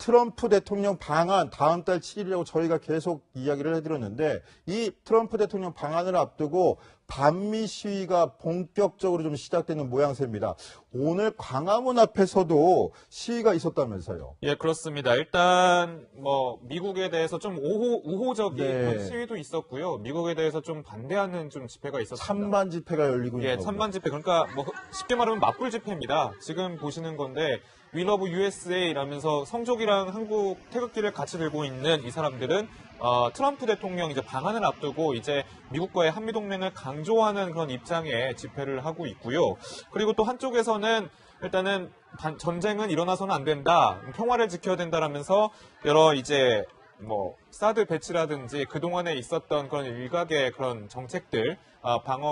트럼프 대통령 방한 다음 달 7일이라고 저희가 계속 이야기를 해드렸는데 이 트럼프 대통령 방한을 앞두고 반미 시위가 본격적으로 좀 시작되는 모양새입니다. 오늘 광화문 앞에서도 시위가 있었다면서요. 예, 그렇습니다. 일단 뭐 미국에 대해서 좀 우호적인 네. 시위도 있었고요. 미국에 대해서 좀 반대하는 좀 집회가 있었습니다. 찬반 집회가 열리고 있는 예, 거죠. 찬반 집회. 그러니까 뭐 쉽게 말하면 맞불 집회입니다. 지금 보시는 건데 We Love USA라면서 성족이랑 한국 태극기를 같이 들고 있는 이 사람들은 트럼프 대통령 이제 방한을 앞두고 이제 미국과의 한미 동맹을 강조하는 그런 입장에 집회를 하고 있고요. 그리고 또 한쪽에서는 일단은 전쟁은 일어나서는 안 된다, 평화를 지켜야 된다라면서 여러 이제 뭐 사드 배치라든지 그동안에 있었던 그런 일각의 그런 정책들,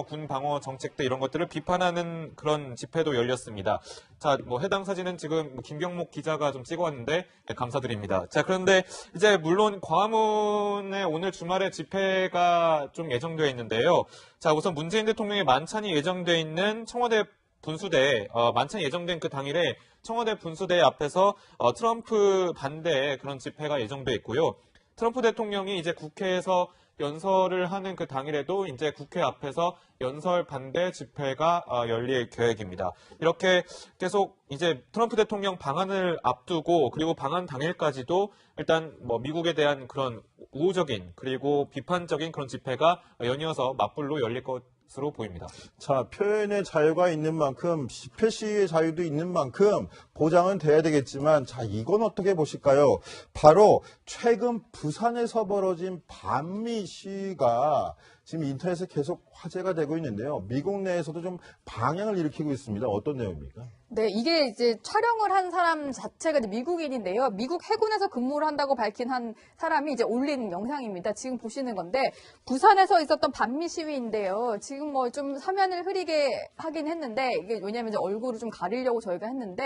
군 방어 정책들 이런 것들을 비판하는 그런 집회도 열렸습니다. 자, 뭐 해당 사진은 지금 김경목 기자가 좀 찍어왔는데 네, 감사드립니다. 자, 그런데 이제 물론 광화문에 오늘 주말에 집회가 좀 예정되어 있는데요. 자, 우선 문재인 대통령의 만찬이 예정되어 있는 청와대 분수대, 만찬이 예정된 그 당일에 청와대 분수대 앞에서 트럼프 반대 그런 집회가 예정돼 있고요. 트럼프 대통령이 이제 국회에서 연설을 하는 그 당일에도 이제 국회 앞에서 연설 반대 집회가 열릴 계획입니다. 이렇게 계속 이제 트럼프 대통령 방한을 앞두고 그리고 방한 당일까지도 일단 뭐 미국에 대한 그런 우호적인 그리고 비판적인 그런 집회가 연이어서 맞불로 열릴 것으로 보입니다. 자, 표현의 자유가 있는 만큼 집회 시위의 자유도 있는 만큼 보장은 돼야 되겠지만 자, 이건 어떻게 보실까요? 바로 최근 부산에서 벌어진 반미 시위가 지금 인터넷에 계속 화제가 되고 있는데요. 미국 내에서도 좀 방향을 일으키고 있습니다. 어떤 내용입니까? 네, 이게 이제 촬영을 한 사람 자체가 이제 미국인인데요. 미국 해군에서 근무를 한다고 밝힌 한 사람이 이제 올린 영상입니다. 지금 보시는 건데, 부산에서 있었던 반미 시위인데요. 지금 뭐 좀 화면을 흐리게 하긴 했는데, 이게 왜냐면 이제 얼굴을 좀 가리려고 저희가 했는데,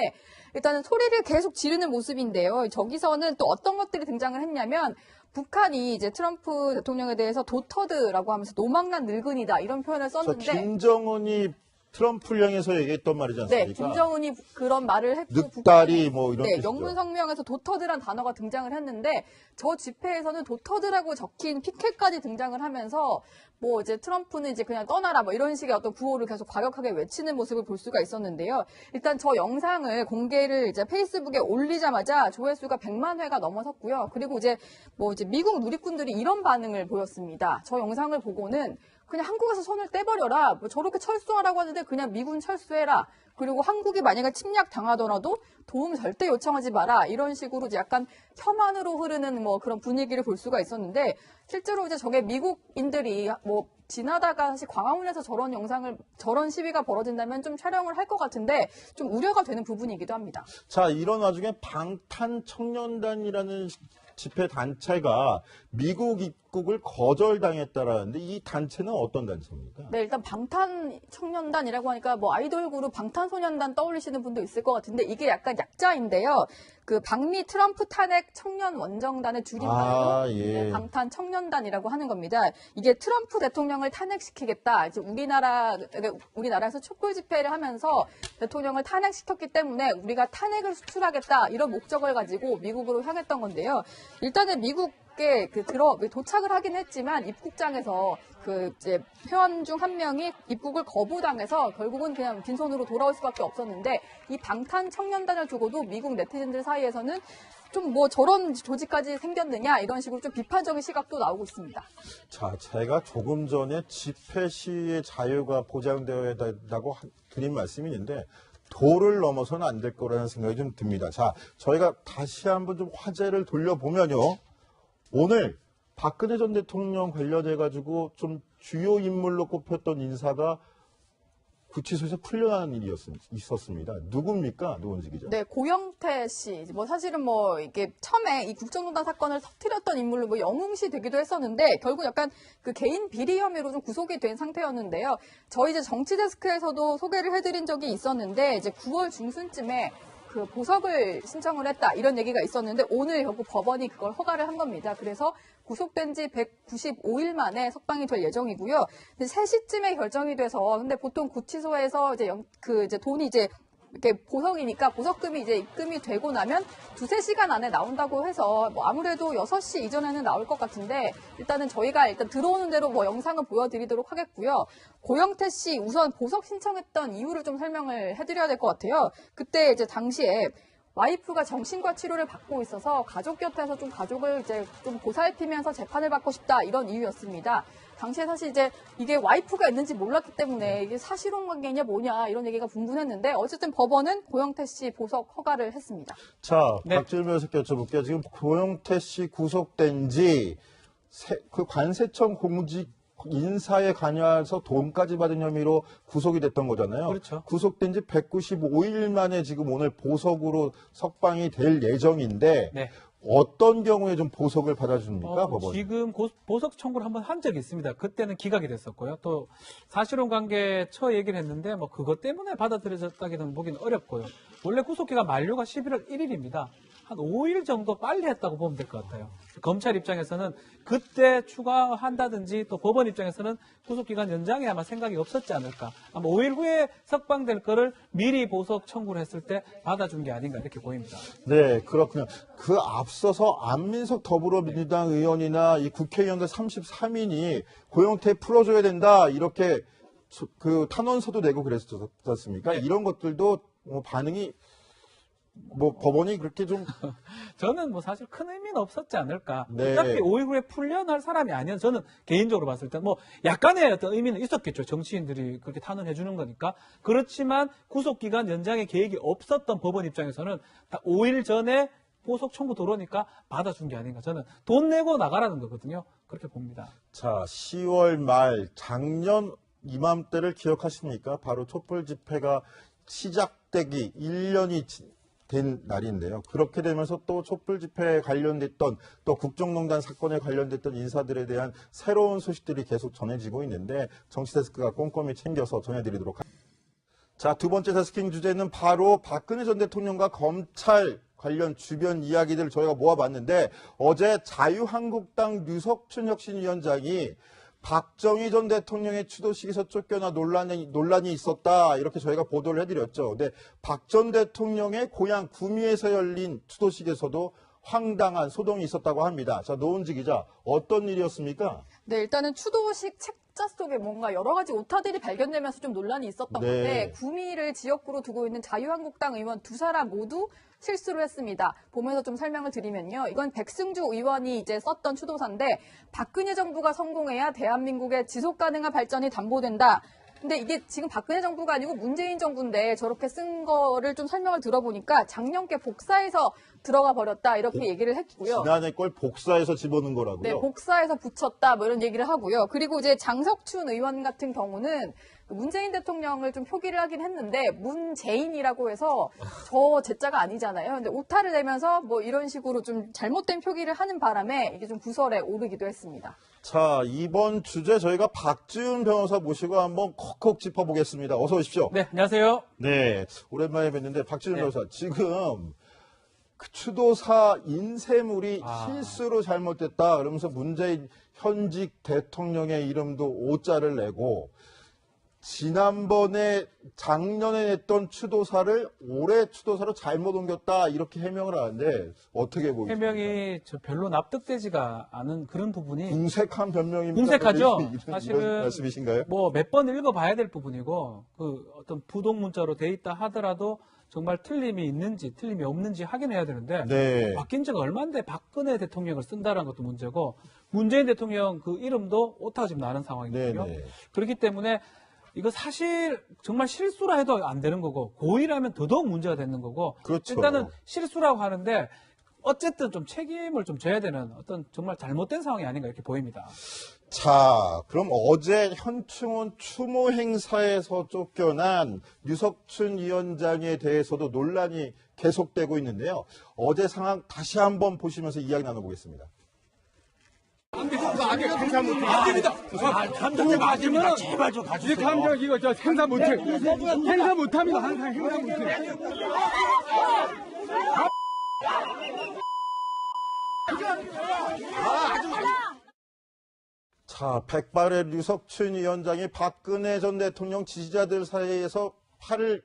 일단은 소리를 계속 지르는 모습인데요. 저기서는 또 어떤 것들이 등장을 했냐면, 북한이 이제 트럼프 대통령에 대해서 도터드라고 하면서 노망난 늙은이다 이런 표현을 썼는데, 김정은이 트럼프를 향해서 얘기했던 말이지 않습니까? 네, 김정은이 그런 말을 했고 늑다리 뭐 이런 네, 뜻이죠. 영문 성명에서 도터드란 단어가 등장을 했는데 저 집회에서는 도터드라고 적힌 피켓까지 등장을 하면서 뭐 이제 트럼프는 이제 그냥 떠나라 뭐 이런 식의 어떤 구호를 계속 과격하게 외치는 모습을 볼 수가 있었는데요. 일단 저 영상을 공개를 이제 페이스북에 올리자마자 조회수가 100만 회가 넘어섰고요. 그리고 이제 뭐 이제 미국 누리꾼들이 이런 반응을 보였습니다. 저 영상을 보고는 그냥 한국에서 손을 떼버려라. 뭐 저렇게 철수하라고 하는데 그냥 미군 철수해라. 그리고 한국이 만약에 침략 당하더라도 도움 절대 요청하지 마라. 이런 식으로 이제 약간 혐한으로 흐르는 뭐 그런 분위기를 볼 수가 있었는데 실제로 이제 저게 미국인들이 뭐 지나다가 사실 광화문에서 저런 영상을 저런 시위가 벌어진다면 좀 촬영을 할 것 같은데 좀 우려가 되는 부분이기도 합니다. 자, 이런 와중에 방탄청년단이라는 집회 단체가 미국 입국을 거절당했다라는데 이 단체는 어떤 단체입니까? 네, 일단 방탄청년단이라고 하니까 뭐 아이돌 그룹 방탄소년단 떠올리시는 분도 있을 것 같은데 이게 약간 약자인데요. 그 방미 트럼프 탄핵 청년 원정단의 줄임말로 예. 네, 방탄청년단이라고 하는 겁니다. 이게 트럼프 대통령을 탄핵시키겠다. 이제 우리나라에서 촛불 집회를 하면서 대통령을 탄핵시켰기 때문에 우리가 탄핵을 수출하겠다 이런 목적을 가지고 미국으로 향했던 건데요. 일단은 미국에 도착을 하긴 했지만 입국장에서 그 이제 회원 중 한 명이 입국을 거부당해서 결국은 그냥 빈손으로 돌아올 수밖에 없었는데 이 방탄 청년단을 두고도 미국 네티즌들 사이에서는 좀 뭐 저런 조직까지 생겼느냐 이런 식으로 좀 비판적인 시각도 나오고 있습니다. 자, 제가 조금 전에 집회 시위의 자유가 보장되어야 된다고 드린 말씀이 있는데 도를 넘어서는 안 될 거라는 생각이 좀 듭니다. 자, 저희가 다시 한번 좀 화제를 돌려보면요. 오늘 박근혜 전 대통령 관련해가지고 좀 주요 인물로 꼽혔던 인사가 구치소에서 풀려나는 일이 있었습니다. 누굽니까? 누군지 기자? 네, 고영태 씨. 뭐 사실은 뭐 이게 처음에 이 국정농단 사건을 터뜨렸던 인물로 뭐 영웅시 되기도 했었는데 결국 약간 그 개인 비리 혐의로 좀 구속이 된 상태였는데요. 저희 이제 정치데스크에서도 소개를 해드린 적이 있었는데 이제 9월 중순쯤에 그 보석을 신청을 했다 이런 얘기가 있었는데 오늘 결국 법원이 그걸 허가를 한 겁니다. 그래서 구속된 지 195일 만에 석방이 될 예정이고요. 근데 3시쯤에 결정이 돼서 근데 보통 구치소에서 이제 돈이 이제 이렇게 보석이니까 보석금이 이제 입금이 되고 나면 2-3시간 안에 나온다고 해서 뭐 아무래도 6시 이전에는 나올 것 같은데 일단은 저희가 일단 들어오는 대로 뭐 영상을 보여드리도록 하겠고요. 고영태 씨 우선 보석 신청했던 이유를 좀 설명을 해드려야 될 것 같아요. 그때 이제 당시에 와이프가 정신과 치료를 받고 있어서 가족 곁에서 좀 가족을 이제 좀 보살피면서 재판을 받고 싶다 이런 이유였습니다. 당시에 사실 이제 이게 와이프가 있는지 몰랐기 때문에 이게 사실혼 관계냐 뭐냐 이런 얘기가 분분했는데 어쨌든 법원은 고영태 씨 보석 허가를 했습니다. 자, 네. 박지훈 변호사께 여쭤볼게요. 지금 고영태 씨 구속된 지 그 관세청 공직 인사에 관여해서 돈까지 받은 혐의로 구속이 됐던 거잖아요. 그렇죠. 구속된 지 195일 만에 지금 오늘 보석으로 석방이 될 예정인데 네. 어떤 경우에 좀 보석을 받아줍니까, 법원? 지금 보석 청구를 한번 한 적이 있습니다. 그때는 기각이 됐었고요. 또 사실혼 관계 처 얘기를 했는데 뭐 그것 때문에 받아들여졌다기는 보기는 어렵고요. 원래 구속기간 만료가 11월 1일입니다. 한 5일 정도 빨리 했다고 보면 될 것 같아요. 검찰 입장에서는 그때 추가한다든지 또 법원 입장에서는 구속기간 연장에 아마 생각이 없었지 않을까. 아마 5일 후에 석방될 거를 미리 보석 청구를 했을 때 받아준 게 아닌가 이렇게 보입니다. 네, 그렇군요. 그 앞서서 안민석 더불어민주당 의원이나 이 국회의원들 33인이 고영태 풀어줘야 된다 이렇게 그 탄원서도 내고 그랬었습니까? 네. 이런 것들도 반응이 뭐 법원이 그렇게 좀 저는 뭐 사실 큰 의미는 없었지 않을까. 네. 어차피 5일 후에 풀려날 사람이 아니어서 저는 개인적으로 봤을 때 뭐 약간의 어떤 의미는 있었겠죠. 정치인들이 그렇게 탄원해 주는 거니까. 그렇지만 구속기간 연장의 계획이 없었던 법원 입장에서는 다 5일 전에 보석 청구 들어오니까 받아준 게 아닌가. 저는 돈 내고 나가라는 거거든요. 그렇게 봅니다. 자, 10월 말 작년 이맘때를 기억하십니까? 바로 촛불 집회가 시작되기 1년이 된 날인데요. 그렇게 되면서 또 촛불 집회에 관련됐던 또 국정농단 사건에 관련됐던 인사들에 대한 새로운 소식들이 계속 전해지고 있는데 정치데스크가 꼼꼼히 챙겨서 전해드리도록 하겠습니다. 자, 두 번째 데스킹 주제는 바로 박근혜 전 대통령과 검찰 관련 주변 이야기들을 저희가 모아봤는데 어제 자유한국당 류석춘 혁신위원장이 박정희 전 대통령의 추도식에서 쫓겨나 논란이 있었다 이렇게 저희가 보도를 해드렸죠. 근데 박 전 대통령의 고향 구미에서 열린 추도식에서도 황당한 소동이 있었다고 합니다. 자, 노은지 기자, 어떤 일이었습니까? 네, 일단은 추도식 책자 속에 뭔가 여러 가지 오타들이 발견되면서 좀 논란이 있었던 네. 건데 구미를 지역구로 두고 있는 자유한국당 의원 2사람 모두 실수를 했습니다. 보면서 좀 설명을 드리면요. 이건 백승주 의원이 이제 썼던 추도사인데 박근혜 정부가 성공해야 대한민국의 지속 가능한 발전이 담보된다. 근데 이게 지금 박근혜 정부가 아니고 문재인 정부인데 저렇게 쓴 거를 좀 설명을 들어보니까 작년께 복사해서 들어가 버렸다 이렇게 얘기를 했고요. 지난해 걸 복사해서 집어넣은 거라고요? 네, 복사해서 붙였다 뭐 이런 얘기를 하고요. 그리고 이제 장석춘 의원 같은 경우는 문재인 대통령을 좀 표기를 하긴 했는데 문재인이라고 해서 저 제자가 아니잖아요. 근데 오타를 내면서 뭐 이런 식으로 좀 잘못된 표기를 하는 바람에 이게 좀 구설에 오르기도 했습니다. 자, 이번 주제 저희가 박지훈 변호사 모시고 한번 콕콕 짚어보겠습니다. 어서 오십시오. 네, 안녕하세요. 네, 오랜만에 뵀는데 박지훈 네. 변호사 지금 그 추도사 인쇄물이 실수로 잘못됐다 그러면서 문재인 현직 대통령의 이름도 오자를 내고 지난번에 작년에 냈던 추도사를 올해 추도사로 잘못 옮겼다 이렇게 해명을 하는데 어떻게 보이십니까? 해명이 저 별로 납득되지가 않은 그런 부분이 궁색한 변명입니다. 궁색하죠. 이런 사실은 말씀이신가요? 뭐 몇 번 읽어봐야 될 부분이고 그 어떤 부동 문자로 돼 있다 하더라도 정말 틀림이 있는지 틀림이 없는지 확인해야 되는데 네. 바뀐 지가 얼마인데 박근혜 대통령을 쓴다는 것도 문제고 문재인 대통령 그 이름도 오타가 지금 나는 상황이거든요. 네, 네. 그렇기 때문에 이거 사실 정말 실수라 해도 안 되는 거고 고의라면 더더욱 문제가 되는 거고 그렇죠. 일단은 실수라고 하는데 어쨌든 좀 책임을 좀 져야 되는 어떤 정말 잘못된 상황이 아닌가 이렇게 보입니다. 자, 그럼 어제 현충원 추모 행사에서 쫓겨난 류석춘 위원장에 대해서도 논란이 계속되고 있는데요. 어제 상황 다시 한번 보시면서 이야기 나눠보겠습니다. 감독님 맞으면 제발 좀 가주세요. 이 감정 이거 저 행사 못해. 행사 못합니다. 항상 행사 못해. 자, 백발의 류석춘 위원장이 박근혜 전 대통령 지지자들 사이에서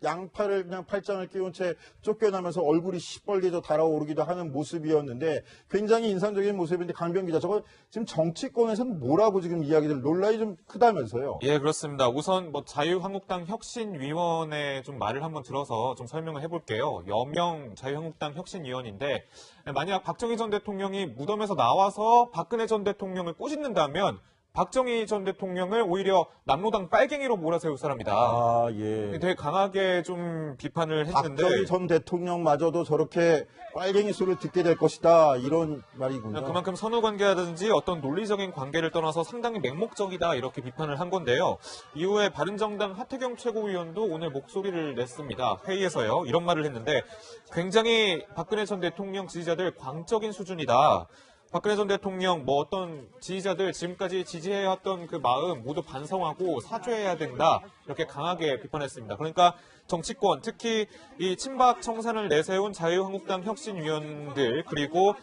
양팔을 그냥 팔짱을 끼운 채 쫓겨나면서 얼굴이 시뻘개져 달아오르기도 하는 모습이었는데 굉장히 인상적인 모습인데 강병 기자, 저거 지금 정치권에서는 뭐라고 지금 이야기들 논란이 좀 크다면서요? 예, 그렇습니다. 우선 뭐 자유한국당 혁신위원회 좀 말을 한번 들어서 좀 설명을 해볼게요. 여명 자유한국당 혁신위원인데 만약 박정희 전 대통령이 무덤에서 나와서 박근혜 전 대통령을 꼬집는다면 박정희 전 대통령을 오히려 남로당 빨갱이로 몰아세울 사람이다. 아, 예. 되게 강하게 좀 비판을 했는데 박정희 전 대통령마저도 저렇게 빨갱이 소리를 듣게 될 것이다. 이런 말이군요. 그만큼 선후 관계라든지 어떤 논리적인 관계를 떠나서 상당히 맹목적이다 이렇게 비판을 한 건데요. 이후에 바른정당 하태경 최고위원도 오늘 목소리를 냈습니다. 회의에서요. 이런 말을 했는데 굉장히 박근혜 전 대통령 지지자들 광적인 수준이다. 박근혜 전 대통령 뭐 어떤 지지자들 지금까지 지지해왔던 그 마음 모두 반성하고 사죄해야 된다 이렇게 강하게 비판했습니다. 그러니까 정치권 특히 이 친박 청산을 내세운 자유한국당 혁신위원들 그리고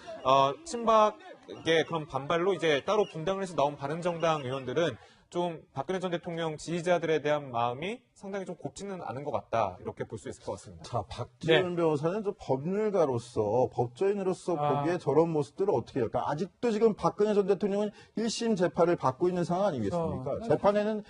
친박의 그런 반발로 이제 따로 분당을 해서 나온 바른정당 의원들은 좀 박근혜 전 대통령 지지자들에 대한 마음이 상당히 좀 곱지는 않은 것 같다 이렇게 볼 수 있을 것 같습니다. 자, 박지원 변호사는 좀 법률가로서 법조인으로서 보기에 저런 모습들을 어떻게 해요? 그러니까 아직도 지금 박근혜 전 대통령은 1심 재판을 받고 있는 상황 아니겠습니까? 재판에는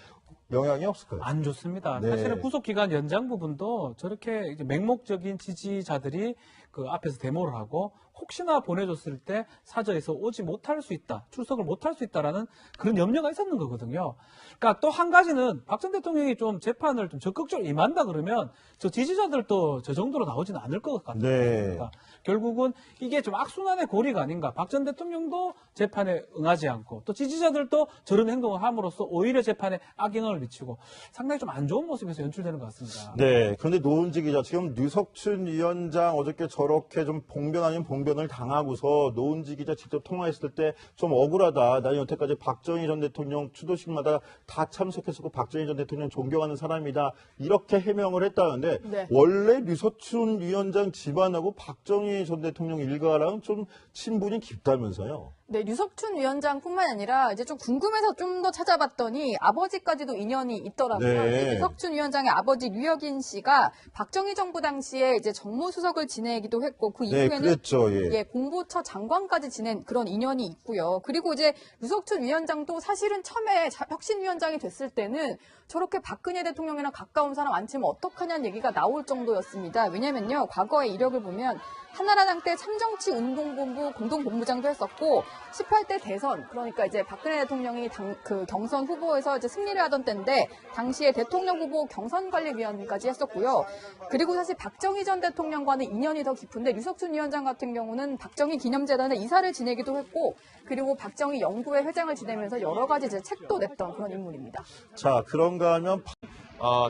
영향이 없을까요? 안 좋습니다. 네. 사실은 구속기간 연장 부분도 저렇게 이제 맹목적인 지지자들이 그 앞에서 데모를 하고 혹시나 보내줬을 때 사저에서 오지 못할 수 있다, 출석을 못할 수 있다라는 그런 염려가 있었는 거거든요. 그러니까 또 한 가지는 박 전 대통령이 좀 재판을 좀 적극적으로 임한다 그러면 저 지지자들도 저 정도로 나오지는 않을 것 같아요. 네. 그러니까 결국은 이게 좀 악순환의 고리가 아닌가. 박 전 대통령도 재판에 응하지 않고 또 지지자들도 저런 행동을 함으로써 오히려 재판에 악영향을 미치고 상당히 좀 안 좋은 모습에서 연출되는 것 같습니다. 네. 그런데 노은지 기자, 지금 류석춘 위원장 어저께 저렇게 좀 봉변 아닌 봉변을 당하고서 노은지 기자 직접 통화했을 때 좀 억울하다. 나는 여태까지 박정희 전 대통령 추도식마다 다 참석했었고 박정희 전 대통령 존경하는 사람이다. 이렇게 해명을 했다는데 네. 원래 류석춘 위원장 집안하고 박정희 전 대통령 일가랑 좀 친분이 깊다면서요? 네, 류석춘 위원장뿐만 아니라 이제 좀 궁금해서 좀 더 찾아봤더니 아버지까지도 인연이 있더라고요. 네. 류석춘 위원장의 아버지 류혁인 씨가 박정희 정부 당시에 이제 정무수석을 지내기도 했고 그 네, 이후에는 그랬죠. 예. 예, 공보처 장관까지 지낸 그런 인연이 있고요. 그리고 이제 류석춘 위원장도 사실은 처음에 혁신위원장이 됐을 때는 저렇게 박근혜 대통령이랑 가까운 사람 앉히면 어떡하냐는 얘기가 나올 정도였습니다. 왜냐면요, 과거의 이력을 보면 한나라당 때 참정치운동본부 공동본부장도 했었고 18대 대선, 그러니까 이제 박근혜 대통령이 그 경선 후보에서 이제 승리를 하던 때인데 당시에 대통령 후보 경선관리위원까지 했었고요. 그리고 사실 박정희 전 대통령과는 인연이 더 깊은데 류석춘 위원장 같은 경우는 박정희 기념재단의 이사를 지내기도 했고 그리고 박정희 연구회 회장을 지내면서 여러 가지 이제 책도 냈던 그런 인물입니다. 자, 그런가 하면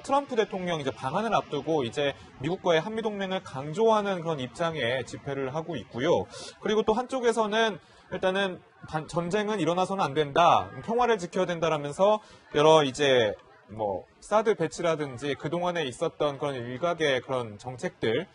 트럼프 대통령 이제 방한을 앞두고 이제 미국과의 한미동맹을 강조하는 그런 입장에 집회를 하고 있고요. 그리고 또 한쪽에서는 일단은 전쟁은 일어나서는 안 된다, 평화를 지켜야 된다라면서 여러 이제 뭐 사드 배치라든지 그동안에 있었던 그런 일각의 그런 정책들,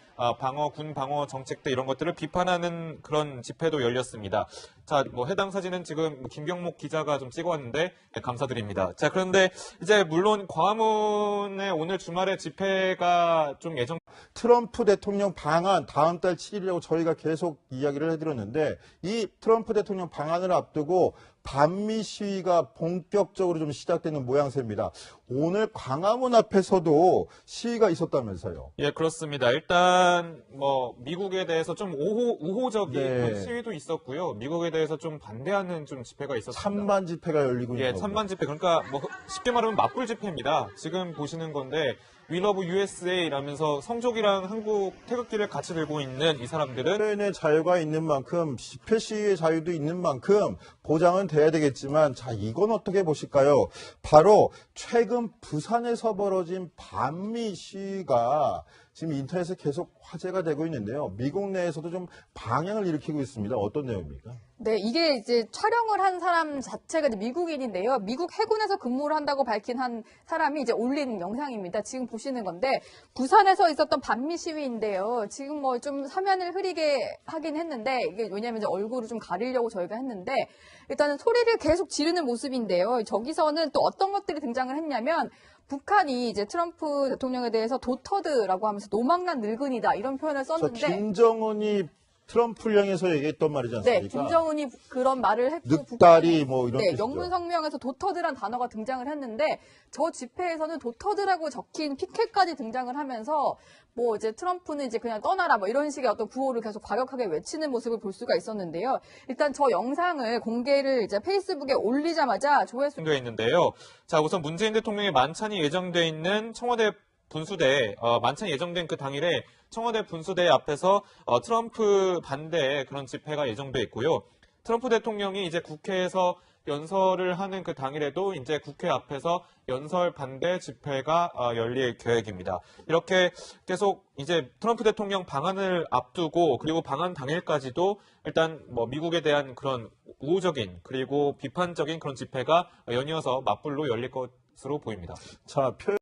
군 방어 정책들 이런 것들을 비판하는 그런 집회도 열렸습니다. 자, 뭐 해당 사진은 지금 김경목 기자가 좀 찍어왔는데 감사드립니다. 자, 그런데 이제 물론 광화문에 오늘 주말에 집회가 좀 예정. 트럼프 대통령 방한 다음 달 7일이라고 저희가 계속 이야기를 해드렸는데 이 트럼프 대통령 방한을 앞두고 반미 시위가 본격적으로 좀 시작되는 모양새입니다. 오늘 광화문 앞에서도 시위가 있었다면서요? 예, 그렇습니다. 일단 뭐 미국에 대해서 좀 우호적인 네. 그런 시위도 있었고요. 미국에 대해서 좀 반대하는 좀 집회가 있었습니다. 찬반 집회가 열리고 예, 있는 찬반 집회. 그러니까 뭐 쉽게 말하면 맞불 집회입니다. 지금 보시는 건데 We love USA라면서 성족이랑 한국 태극기를 같이 들고 있는 이 사람들은 표현의 자유가 있는 만큼 집회 시위의 자유도 있는 만큼 보장은 돼야 되겠지만 자, 이건 어떻게 보실까요? 바로 최근 부산에서 벌어진 반미 시위가 지금 인터넷에 계속 화제가 되고 있는데요. 미국 내에서도 좀 방향을 일으키고 있습니다. 어떤 내용입니까? 네, 이게 이제 촬영을 한 사람 자체가 이제 미국인인데요. 미국 해군에서 근무를 한다고 밝힌 한 사람이 이제 올린 영상입니다. 지금 보시는 건데 부산에서 있었던 반미 시위인데요. 지금 뭐 좀 화면을 흐리게 하긴 했는데 이게 왜냐면 이제 얼굴을 좀 가리려고 저희가 했는데 일단은 소리를 계속 지르는 모습인데요. 저기서는 또 어떤 것들이 등장을 했냐면 북한이 이제 트럼프 대통령에 대해서 도터드라고 하면서 노망난 늙은이다 이런 표현을 자, 썼는데 김정은이 트럼프를 향해서 얘기했던 말이지 네, 않습니까? 김정은이 그런 말을 했고 늑다리 뭐 이런 네, 뜻이죠. 영문 성명에서 도터드란 단어가 등장을 했는데 저 집회에서는 도터드라고 적힌 피켓까지 등장을 하면서 뭐 이제 트럼프는 이제 그냥 떠나라 뭐 이런 식의 어떤 구호를 계속 과격하게 외치는 모습을 볼 수가 있었는데요. 일단 저 영상을 공개를 이제 페이스북에 올리자마자 조회수 되어 있는데요. 자, 우선 문재인 대통령의 만찬이 예정돼 있는 청와대 분수대, 만찬이 예정된 그 당일에 청와대 분수대 앞에서 트럼프 반대 그런 집회가 예정돼 있고요. 트럼프 대통령이 이제 국회에서 연설을 하는 그 당일에도 이제 국회 앞에서 연설 반대 집회가 열릴 계획입니다. 이렇게 계속 이제 트럼프 대통령 방한을 앞두고 그리고 방한 당일까지도 일단 뭐 미국에 대한 그런 우호적인 그리고 비판적인 그런 집회가 연이어서 맞불로 열릴 것으로 보입니다. 자,